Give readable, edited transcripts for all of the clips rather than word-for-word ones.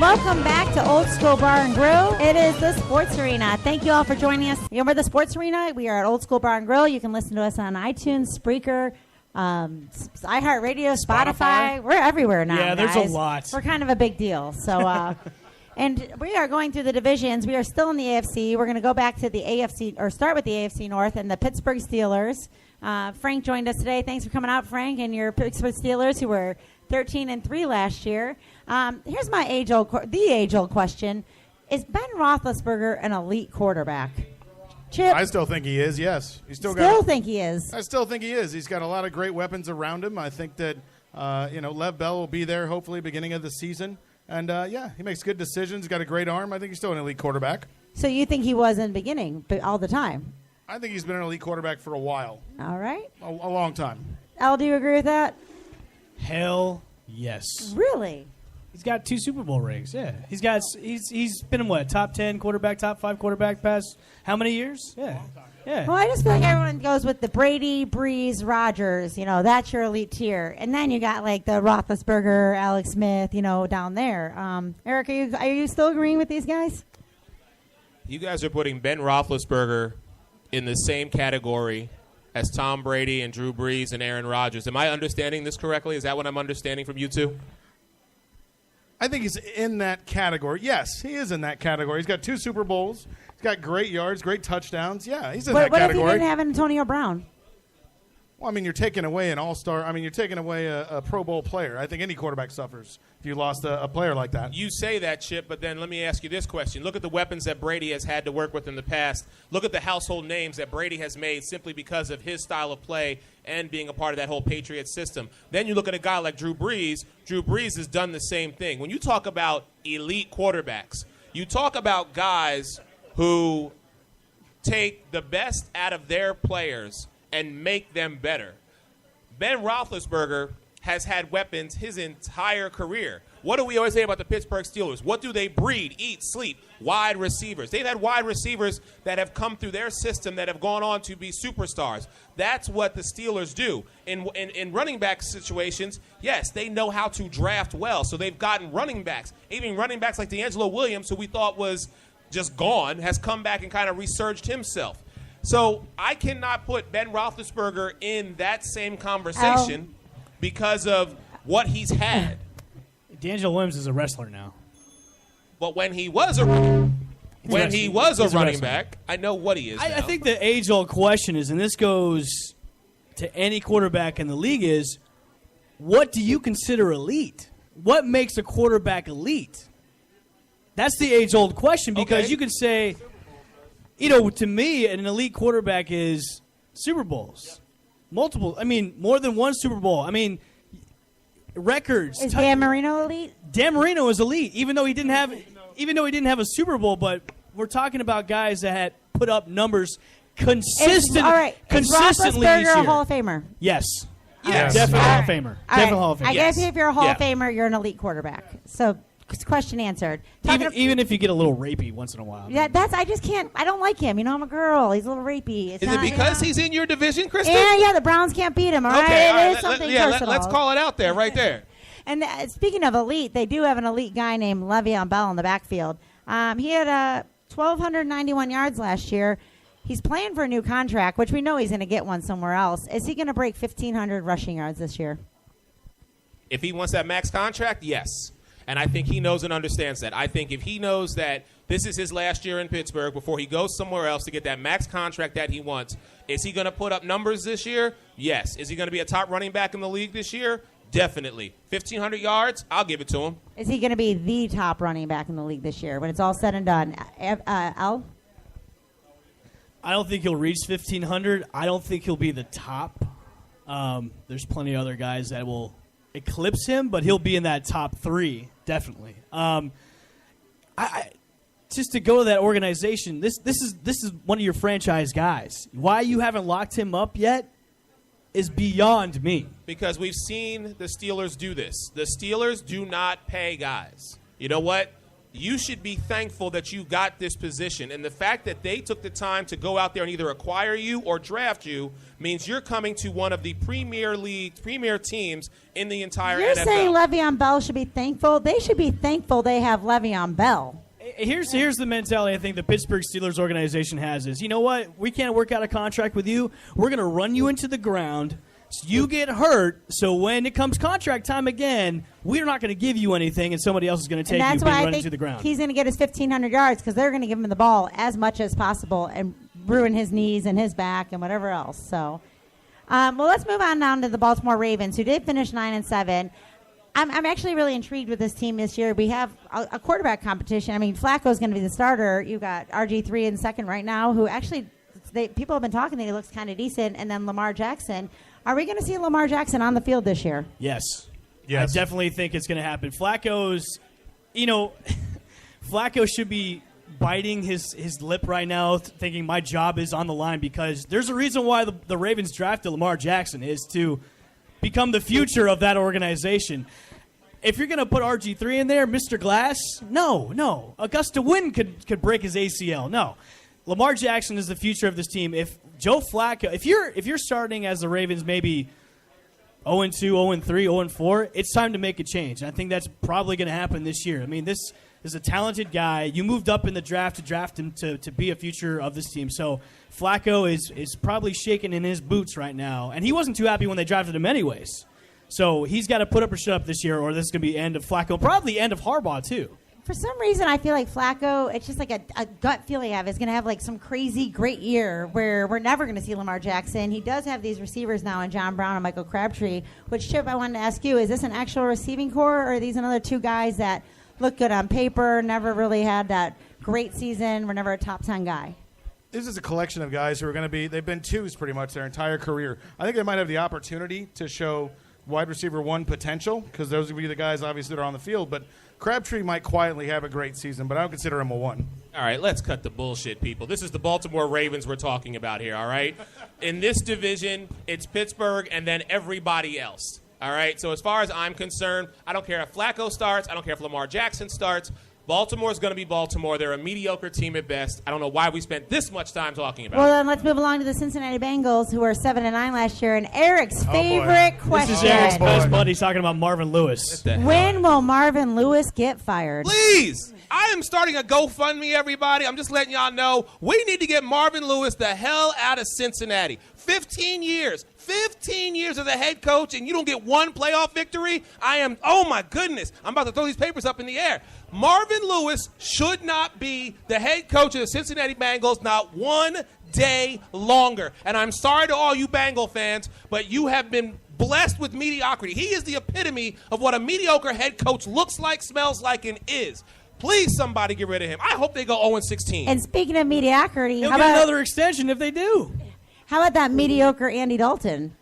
welcome back to Old School Bar and Grill. It is the Sports Arena. Thank you all for joining us. We're the Sports Arena. We are at Old School Bar and Grill. You can listen to us on iTunes, Spreaker, iHeartRadio, Spotify. We're everywhere now. Yeah, there's guys. a lot. We're kind of a big deal. So, and we are going through the divisions. We are still in the AFC. We're going to go back to the AFC, or start with the AFC North and the Pittsburgh Steelers. Frank joined us today. Thanks for coming out, Frank, and your Pittsburgh Steelers, who were 13-3 last year. Here's my age-old question: is Ben Roethlisberger an elite quarterback? Chip, I still think he is. Yes, think he is. I still think he is. He's got a lot of great weapons around him. I think that Lev Bell will be there hopefully beginning of the season, and he makes good decisions. He's got a great arm. I think he's still an elite quarterback. So you think he was in the beginning, but all the time? I think he's been an elite quarterback for a while. All right, a long time. Al, do you agree with that? Hell yes. Really? He's got 2 Super Bowl rings. Yeah, he's been in what, top 10 quarterback, top 5 quarterback past how many years? Yeah, yeah. Well, I just feel like everyone goes with the Brady, Breeze, Rodgers. That's your elite tier, and then you got like the Roethlisberger, Alex Smith. Down there. Eric, are you still agreeing with these guys? You guys are putting Ben Roethlisberger in the same category as Tom Brady and Drew Brees and Aaron Rodgers. Am I understanding this correctly? Is that what I'm understanding from you two? I think he's in that category. Yes, he is in that category. He's got 2 Super Bowls. He's got great yards, great touchdowns. Yeah, he's in that category. What if you didn't have Antonio Brown? Well, you're taking away an all-star. You're taking away a Pro Bowl player. I think any quarterback suffers if you lost a player like that. You say that, Chip, but then let me ask you this question. Look at the weapons that Brady has had to work with in the past. Look at the household names that Brady has made simply because of his style of play and being a part of that whole Patriots system. Then you look at a guy like Drew Brees. Drew Brees has done the same thing. When you talk about elite quarterbacks, you talk about guys who take the best out of their players and make them better. Ben Roethlisberger has had weapons his entire career. What do we always say about the Pittsburgh Steelers? What do they breed, eat, sleep? Wide receivers. They've had wide receivers that have come through their system that have gone on to be superstars. That's what the Steelers do. In running back situations, yes, they know how to draft well. So they've gotten running backs. Even running backs like DeAngelo Williams, who we thought was just gone, has come back and kind of resurged himself. So I cannot put Ben Roethlisberger in that same conversation because of what he's had. DeAngelo Williams is a wrestler now. But when he was a running back, I know what he is now. I think the age-old question is, and this goes to any quarterback in the league, is what do you consider elite? What makes a quarterback elite? That's the age-old question because you can say, to me, an elite quarterback is Super Bowls. Multiple. More than one Super Bowl. Records. Is Dan Marino elite? Dan Marino is elite, even though he didn't have a Super Bowl. But we're talking about guys that had put up numbers consistently. All right. Consistently is each year. Roethlisberger a Hall of Famer? Yes. Yes. Definitely All Hall right. of Famer. All Definitely right. Hall of Famer. I guess if you're a Hall of Yeah. Famer, you're an elite quarterback. So, question answered. Even if you get a little rapey once in a while. Yeah, I just can't. I don't like him. I'm a girl. He's a little rapey. Is it because he's in your division, Kristen? Yeah, the Browns can't beat him, all right? Okay, all right. It is something personal. Let's call it out there, right there. And speaking of elite, they do have an elite guy named LeVeon Bell in the backfield. He had 1,291 yards last year. He's playing for a new contract, which we know he's going to get one somewhere else. Is he going to break 1,500 rushing yards this year? If he wants that max contract, yes. And I think he knows and understands that. I think if he knows that this is his last year in Pittsburgh before he goes somewhere else to get that max contract that he wants, is he going to put up numbers this year? Yes. Is he going to be a top running back in the league this year? Definitely. 1,500 yards, I'll give it to him. Is he going to be the top running back in the league this year when it's all said and done? Al? I don't think he'll reach 1,500. I don't think he'll be the top. There's plenty of other guys that will eclipse him, but he'll be in that top 3, definitely. Just to go to that organization, this is one of your franchise guys. Why you haven't locked him up yet is beyond me. Because we've seen the Steelers do this. The Steelers do not pay guys. You know what? you should be thankful that you got this position. And the fact that they took the time to go out there and either acquire you or draft you means you're coming to one of the premier teams in the entire You're NFL. saying LeVeon Bell should be thankful? They should be thankful they have LeVeon Bell. Here's the mentality I think the Pittsburgh Steelers organization has is, you know what? We can't work out a contract with you. We're going to run you into the ground. So you get hurt, so when it comes contract time again, we're not going to give you anything, and somebody else is going to take you and run into the ground. He's going to get his 1,500 yards because they're going to give him the ball as much as possible and ruin his knees and his back and whatever else. So, well, let's move on down to the Baltimore Ravens, who did finish 9-7. I'm actually really intrigued with this team this year. We have a quarterback competition. I mean, Flacco's going to be the starter. You've got RG3 in second right now, who actually people have been talking that he looks kind of decent, and then Lamar Jackson. Are we going to see Lamar Jackson on the field this year? Yes. I definitely think it's going to happen. Flacco should be biting his lip right now, thinking my job is on the line, because there's a reason why the Ravens drafted Lamar Jackson, is to become the future of that organization. If you're going to put RG3 in there, Mr. Glass, no. Augusta Wynn could break his ACL. No. Lamar Jackson is the future of this team. If Joe Flacco, if you're starting as the Ravens maybe 0-2, 0-3, 0-4, it's time to make a change. And I think that's probably going to happen this year. I mean, this is a talented guy. You moved up in the draft to draft him to be a future of this team. So Flacco is probably shaking in his boots right now. And he wasn't too happy when they drafted him anyways. So he's got to put up or shut up this year, or this is going to be the end of Flacco. Probably the end of Harbaugh, too. For some reason, I feel like Flacco, it's just like a gut feeling I have, is going to have like some crazy great year where we're never going to see Lamar Jackson. He does have these receivers now in John Brown and Michael Crabtree, which, Chip, I wanted to ask you, is this an actual receiving core, or are these another two guys that look good on paper, never really had that great season, were never a top 10 guy? This is a collection of guys who are going to be, they've been twos pretty much their entire career. I think they might have the opportunity to show wide receiver one potential, because those would be the guys obviously that are on the field, but Crabtree might quietly have a great season, but I don't consider him a one. All right, let's cut the bullshit, people. This is the Baltimore Ravens we're talking about here, all right? In this division, it's Pittsburgh and then everybody else, all right? So as far as I'm concerned, I don't care if Flacco starts. I don't care if Lamar Jackson starts. Baltimore's going to be Baltimore. They're a mediocre team at best. I don't know why we spent this much time talking about it. Well, then let's move along to the Cincinnati Bengals, who were 7-9 last year. And Eric's favorite question. This is Eric's best buddy talking about Marvin Lewis. When will Marvin Lewis get fired? Please! I am starting a GoFundMe, everybody. I'm just letting y'all know we need to get Marvin Lewis the hell out of Cincinnati. 15 years. 15 years as a head coach, and you don't get one playoff victory? Oh my goodness. I'm about to throw these papers up in the air. Marvin Lewis should not be the head coach of the Cincinnati Bengals not one day longer. And I'm sorry to all you Bengal fans, but you have been blessed with mediocrity. He is the epitome of what a mediocre head coach looks like, smells like, and is. Please, somebody get rid of him. I hope they go 0-16. And speaking of mediocrity, He'll get another extension if they do. How about that mediocre Andy Dalton?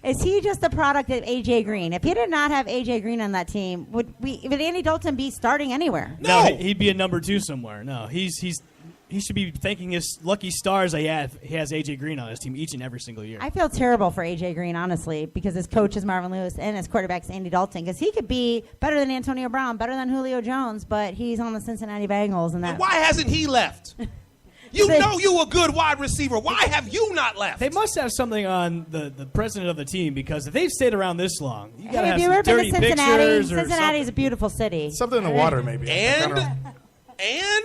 Is he just a product of A.J. Green? If he did not have A.J. Green on that team, would Andy Dalton be starting anywhere? No, he'd be a number 2 somewhere. No, he should be thanking his lucky stars he has A.J. Green on his team each and every single year. I feel terrible for A.J. Green, honestly, because his coach is Marvin Lewis and his quarterback is Andy Dalton, because he could be better than Antonio Brown, better than Julio Jones, but he's on the Cincinnati Bengals. And why hasn't he left? You know you a good wide receiver. Why have you not left? They must have something on the president of the team, because if they've stayed around this long, you gotta have you some ever been dirty to Cincinnati? pictures or Cincinnati's a beautiful city. Something in the water, maybe. And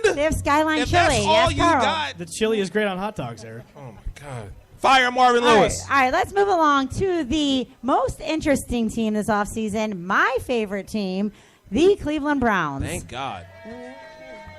they have Skyline if Chili. that's all you Carl. got. The chili is great on hot dogs, Eric. Oh my God! Fire Marvin Lewis. All right, let's move along to the most interesting team this offseason. My favorite team, the Cleveland Browns. Thank God.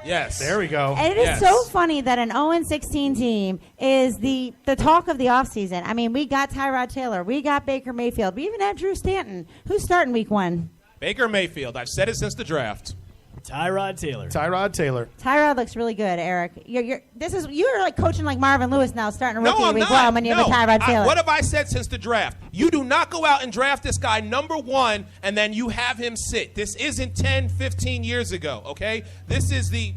Yes. There we go. And it is so funny that an 0-16 team is the talk of the offseason. I mean, we got Tyrod Taylor. We got Baker Mayfield. We even had Drew Stanton. Who's starting week 1? Baker Mayfield. I've said it since the draft. Tyrod Taylor. Tyrod looks really good, Eric. You're like coaching like Marvin Lewis now, starting a rookie I'm week not. 1 when you have Tyrod Taylor. What have I said since the draft? You do not go out and draft this guy number 1 and then you have him sit. This isn't 10, 15 years ago, okay? This is the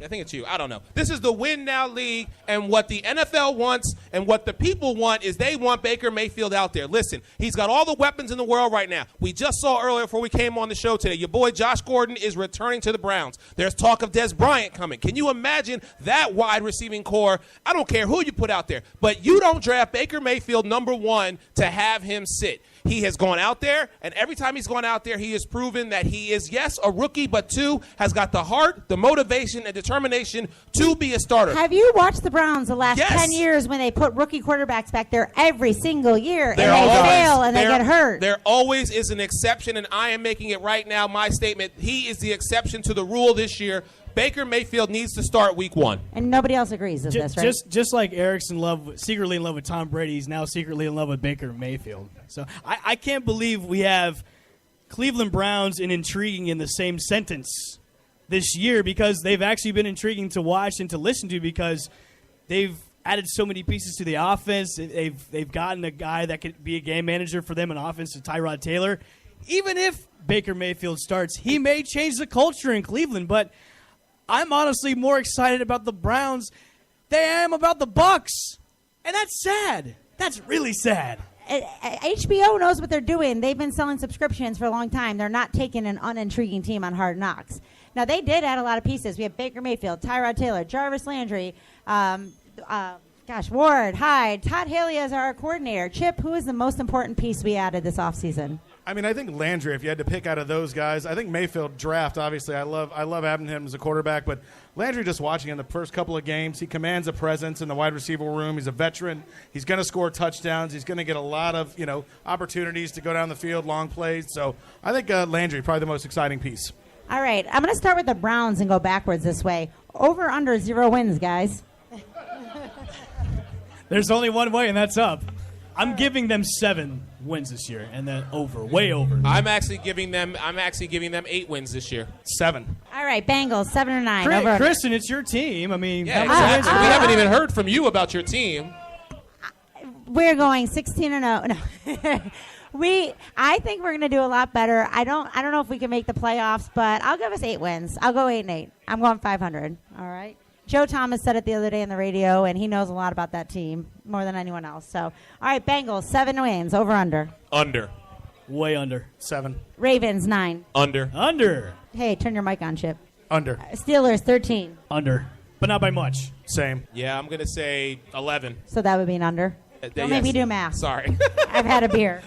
I think it's you. I don't know. This is the win now league, and what the NFL wants and what the people want is they want Baker Mayfield out there. Listen, he's got all the weapons in the world right now. We just saw earlier before we came on the show today, your boy Josh Gordon is returning to the Browns. There's talk of Des Bryant coming. Can you imagine that wide receiving core? I don't care who you put out there, but you don't draft Baker Mayfield number 1 to have him sit. He has gone out there, and every time he's gone out there, he has proven that he is, yes, a rookie, but 2, has got the heart, the motivation, and determination to be a starter. Have you watched the Browns the last Yes. 10 years when they put rookie quarterbacks back there every single year, There and they always- fail and they there- get hurt? There always is an exception, and I am making it right now my statement. He is the exception to the rule this year. Baker Mayfield needs to start week 1. And nobody else agrees with this, right? Just like Eric's secretly in love with Tom Brady, he's now secretly in love with Baker Mayfield. So I can't believe we have Cleveland Browns and intriguing in the same sentence this year, because they've actually been intriguing to watch and to listen to, because they've added so many pieces to the offense. They've gotten a guy that could be a game manager for them in offense, to Tyrod Taylor. Even if Baker Mayfield starts, he may change the culture in Cleveland, but I'm honestly more excited about the Browns than I am about the Bucs. And that's sad. That's really sad. HBO knows what they're doing. They've been selling subscriptions for a long time. They're not taking an unintriguing team on Hard Knocks. Now, they did add a lot of pieces. We have Baker Mayfield, Tyrod Taylor, Jarvis Landry, Ward, Hyde, Todd Haley as our coordinator. Chip, who is the most important piece we added this offseason? I mean, I think Landry, if you had to pick out of those guys, I think Mayfield draft, obviously, I love having him as a quarterback, but Landry, just watching him the first couple of games, he commands a presence in the wide receiver room. He's a veteran. He's going to score touchdowns. He's going to get a lot of, opportunities to go down the field, long plays. So I think Landry, probably the most exciting piece. All right, I'm going to start with the Browns and go backwards this way. Over, under, 0 wins, guys. There's only one way, and that's up. I'm giving them 7 wins this year, and then over, way over. I'm actually giving them 8 wins this year. 7. All right, Bengals, 7 or 9. Over, under. Kristen, it's your team. I mean, Yeah, how many exactly. wins- We haven't even heard from you about your team. We're going 16 and 0. No. I think we're going to do a lot better. I don't know if we can make the playoffs, but I'll give us 8 wins. I'll go 8-8. I'm going 500. All right. Joe Thomas said it the other day on the radio, and he knows a lot about that team more than anyone else. So, all right, Bengals, 7 wins. Over, under. Under. Way under. 7. Ravens, 9. Under. Under. Hey, turn your mic on, Chip. Under. Steelers, 13. Under. But not by much. Same. Yeah, I'm going to say 11. So that would be an under. Don't make me do math. Sorry. I've had a beer.